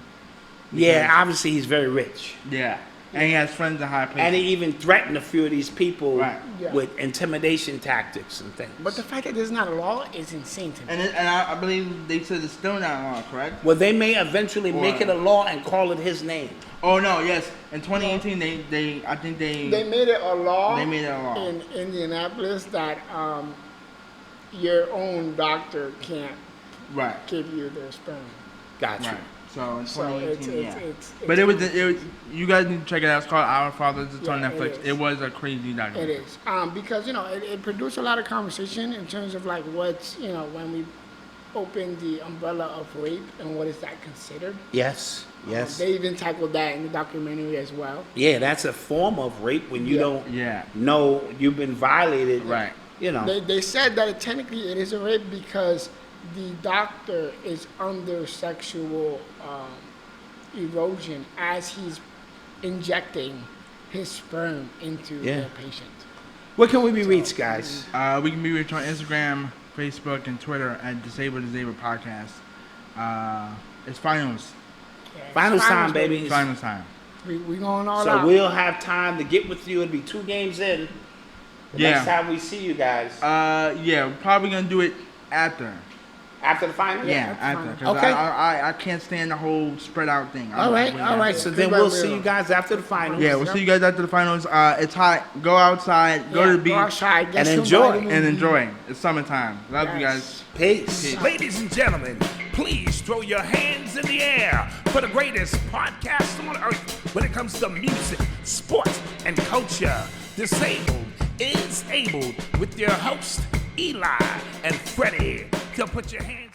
S1: Yeah, obviously he's very rich.
S3: Yeah. And he has friends in high places.
S1: And he even threatened a few of these people
S3: Right.
S2: Yeah.
S1: with intimidation tactics and things.
S2: But the fact that there's not a law is insane to me.
S3: And I believe they said it's still not law, correct?
S1: Well, they may eventually make it a law and call it his name.
S3: Oh no, yes. In 2018, I think
S2: They made it a law.
S3: They made it a law.
S2: In Indianapolis that your own doctor can't
S3: right.
S2: give you their sperm.
S1: Gotcha.
S3: Right. So in
S2: So
S3: 2018,
S2: it's
S3: But it was you guys need to check it out. It's called Our Fathers. It's on
S2: Yeah,
S3: Netflix.
S2: it is.
S3: It was a crazy
S2: It
S3: documentary.
S2: is because it produced a lot of conversation in terms of like what's when we open the umbrella of rape and what is that considered.
S1: Yes. Yes.
S2: They even tackled that in the documentary as well.
S1: Yeah, that's a form of rape when you don't know you've been violated.
S3: Right.
S2: They said that technically it is a rape because the doctor is under sexual erosion as he's injecting his sperm into the patient.
S1: Where can we be reached, guys?
S3: We can be reached on Instagram, Facebook, and Twitter at Disabled Podcast. It's finals.
S1: Finals time, baby.
S3: Finals time.
S2: We going all
S1: So
S2: out.
S1: we'll have time to get with you. It'll be 2 games in. The next time we see you guys.
S3: We're probably gonna do it after.
S1: After the finals?
S3: Yeah, after. Because
S1: Okay.
S3: I can't stand the whole spread out thing.
S1: All right. So then we'll see you guys after the finals.
S3: Yeah, we'll see you guys after the finals. It's hot. Go outside. Go to the beach.
S2: Go outside, get
S1: and
S2: somebody
S1: enjoy.
S2: to
S3: And
S2: meet.
S3: enjoy. It's summertime. Love you guys.
S1: Peace.
S5: Ladies and gentlemen, please throw your hands in the air for the greatest podcast on earth when it comes to music, sports, and culture. Disabled is Able with your host, Eli and Fredy. So put your hands